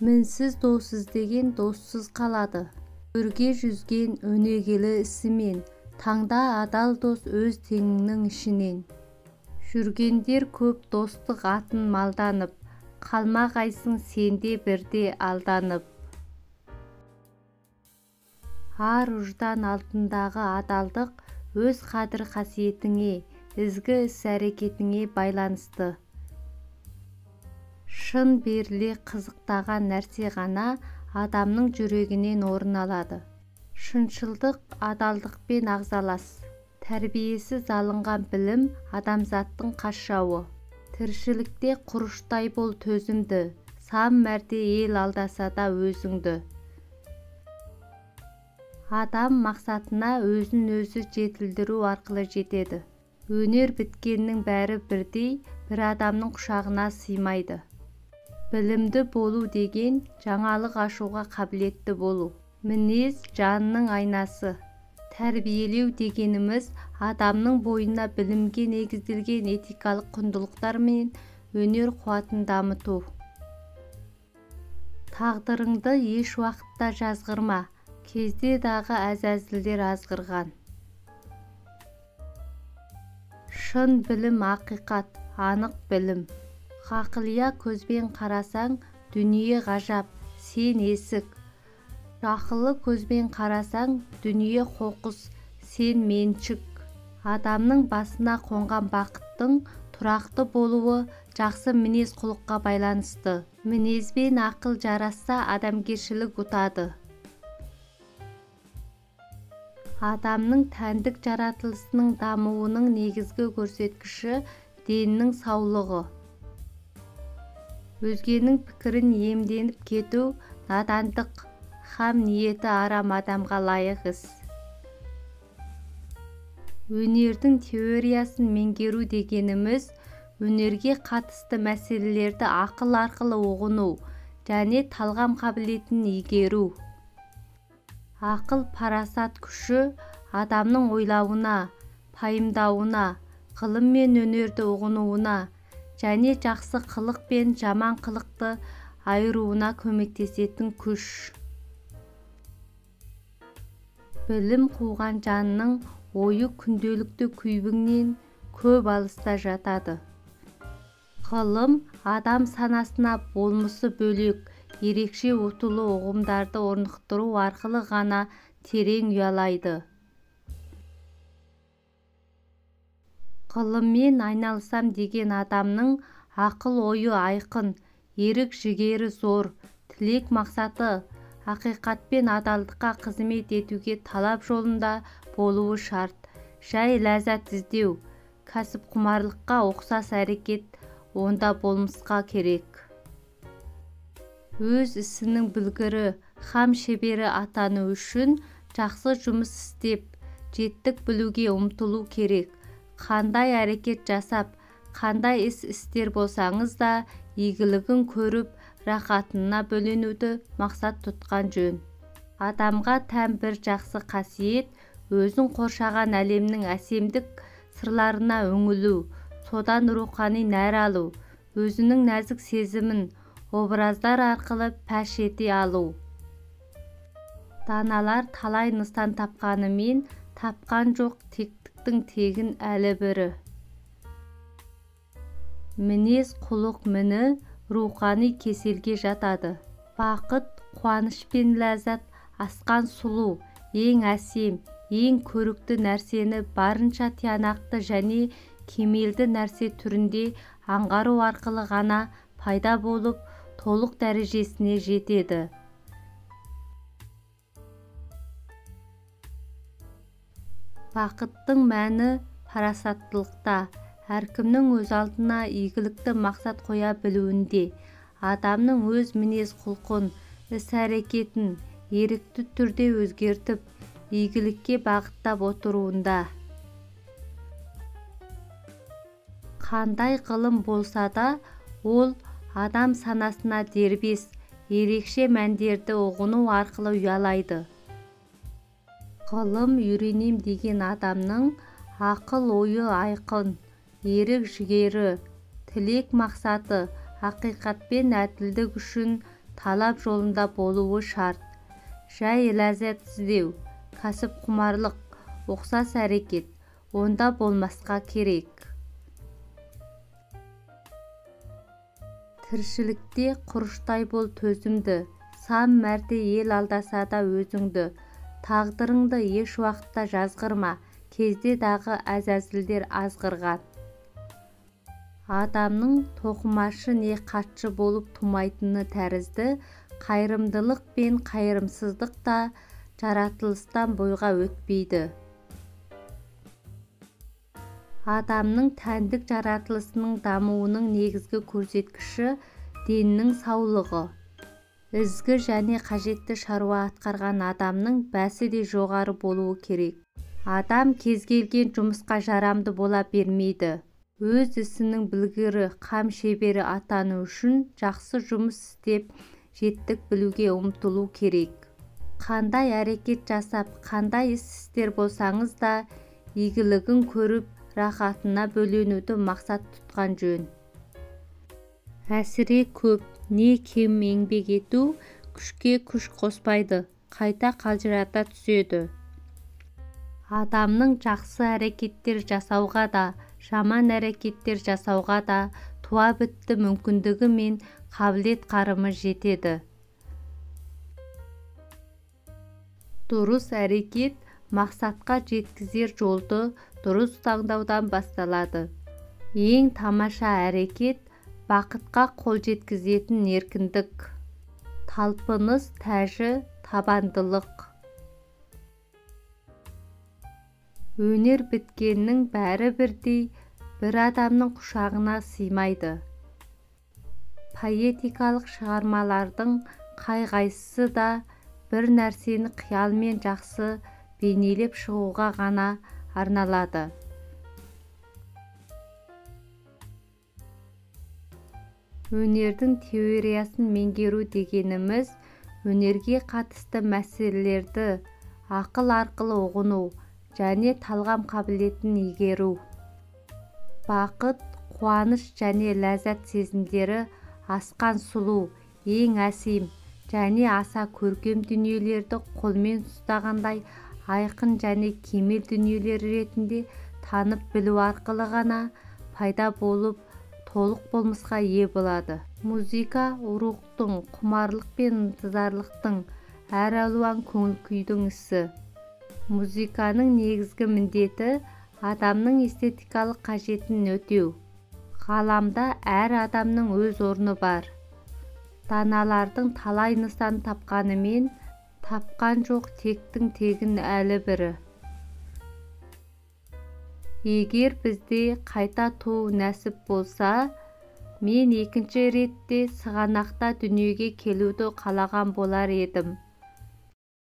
Мінсіз дос іздеген доссыз қалады. Өрге жүзген өнегелі ісімен, таңда адал дос өз теңінің ішінен. Жүргендер көп достық атын малданып, қалмағайсың сенде бірде алданып. Ар-ұждан алдындағы адалдық өз қадір қасиетіңе, ізгі іс-әрекетіңе байланысты. Шын беріле қызықтаған нәрсе ғана адамның жүрегінен орын алады. Шыншылдық адалдықпен ағзалас. Тәрбиесіз алынған білім адамзаттың қас жауы. Тіршілікте құрыштай бол төзімді, сан мәрте ел алдаса да өзіңді. Адам мақсатына өзін өзі жетілдіру арқылы жетеді. Өнер біткеннің бәрі бірдей, бір адамның құшағына сыймайды. Білімді болу деген жаңалық ашуға қабілетті болу. Мінез жанның айнасы. Тәрбиелеу дегеніміз адамның бойына білімге негізделген этикалық құндылықтар мен өнер қуатын дамыту. Тағдырыңды еш уақытта жазғырма, кезде дағы әзәзілдер азғырған. Шын білім ақиқат, анық білім. Ғақылия көзбен қарасаң, дүние ғажап, сен есік. Жақылы көзбен қарасаң, дүние қоқыс, сен меншік. Адамның басына қонған бақыттың тұрақты болуы жақсы мінез құлыққа байланысты. Мінезбен ақыл жарасса, адамгершілік ұтады. Адамның тәндік жаратылысының дамуының негізгі көрсеткіші деннің саулығы. Өзгенің пікірін иемденіп кету надандық, һәм ниеті арам адамға лайық іс. Өнердің теориясын меңгеру дегеніміз өнерге қатысты мәселелерді ақыл арқылы ұғыну және талғам қабілетін игеру. Ақыл парасат күші адамның ойлауына, пайымдауына, ғылым мен өнерді ұғынуына және жақсы қылық пен жаман қылықты айыруына көмектесетін күш. Білім қуған жанның ойы күнделікті күйбіңнен көп алыста жатады. Ғылым адам санасына болмысы бөлек, ерекше ұтылы ұғымдарды орнықтыру арқылы ғана терең ұялайды. Ғылыммен айналысам деген адамның ақыл ойы айқын, ерік жігері зор, тілек мақсаты ақиқат пен адалдыққа қызмет етуге талап жолында болуы шарт. Жай ләззат іздеу, кәсіпқұмарлыққа ұқсас әрекет онда болмысқа керек. Өз ісінің білгірі, һәм шебері атану үшін жақсы жұмыс істеп, жеттік білуге ұмтылу керек. Қандай әрекет жасап, қандай іс істер болсаңыз да, игілігін көріп, рақатына бөленуді мақсат тұтқан жөн. Адамға тән бір жақсы қасиет, өзін қоршаған әлемнің әсемдік сырларына үңілу, содан рухани нәр алу, өзінің нәзік сезімін образдар арқылы паш ете алу. Даналар талай ныстан тапқанымен, тапқан жоқ тектіктің тегін әлі бірі. Мінез құлық міні рухани кеселге жатады. Бақыт, қуаныш пен ләззат асқан сұлу, ең әсем, ең көрікті нәрсені барынша тиянақты және кемелді нәрсе түрінде аңғару арқылы ғана пайда болып, толық дәрежесіне жетеді. Бақыттың мәні парасаттылықта, әркімнің өз алдына игілікті мақсат қоя білуінде, адамның өз мінез құлқын, іс-әрекетін ерікті түрде өзгертіп, игілікке бағыттап отыруында. Қандай ғылым болса да, ол адам санасына дербес, ерекше мәндерді ұғыну арқылы ұялайды. Ғылым үйренем деген адамның ақыл ойы айқын, ерік жігері, тілек мақсаты, ақиқат пен әділдік үшін талап жолында болуы шарт. Жай ләззат іздеу, кәсіп құмарлық, ұқсас әрекет онда болмасқа керек. Тіршілікте құрыштай бол төзімді, сан мәрте ел алдаса да өзіңді. Тағдырыңды еш уақытта жазғырма, кезде дағы әзәзілдер азғырған. Адамның тоқымашы не қатшы болып тумайтыны тәрізді, қайырымдылық пен қайырымсыздық та жаратылыстан бойға өтпейді. Адамның тәндік жаратылысының дамуының негізгі көрсеткіші деннің саулығы. Ізгі және қажетті шаруа атқарған адамның бәсі де жоғары болуы керек. Адам кез келген жұмысқа жарамды бола бермейді. Өз ісінің білгірі, қам шебері атану үшін жақсы жұмыс істеп, жеттік білуге ұмтылу керек. Қандай әрекет жасап, қандай істер болсаңыз да, игілігін көріп, рахатына бөленуді мақсат тұтқан жөн. Әсіре көп, не кем еңбек ету, күшке күш қоспайды, қайта қалжырата түседі. Адамның жақсы әрекеттер жасауға да, жаман әрекеттер жасауға да туа бітті мүмкіндігі мен қабілет-қарымы жетеді. Дұрыс әрекет мақсатқа жеткізер жолды дұрыс таңдаудан басталады. Ең тамаша әрекет бақытқа қол жеткізетін еркіндік. Талпыныс тәжі табандылық. Өнер біткеннің бәрі бірдей, бір адамның құшағына сыймайды. Поэтикалық шығармалардың қай-қайсысы да бір нәрсені қиялмен жақсы бейнелеп шығуға ғана арналады. Өнердің теориясын меңгеру дегеніміз, өнерге қатысты мәселелерді ақыл арқылы ұғыну және талғам қабілетін игеру. Бақыт, қуаныш және ләззат сезімдері асқан сұлу, ең әсем және аса көркем дүниелерді қолмен ұстағандай айқын және кемел дүниелер ретінде танып білу арқылы ғана пайда болып, толық болмысқа ие болады. Музыка рухтың, құмарлық пен ынтызарлықтың, әр алуан көңіл-күйдің ісі. Музыканың негізгі міндеті адамның эстетикалық қажетін өтеу. Ғаламда әр адамның өз орны бар. Даналардың талай нысан тапқанымен, тапқан жоқ тектің тегін әлі бірі. Егер бізде қайта туу нәсіп болса, мен екінші ретте сығанақта дүниеге келуді қалаған болар едім.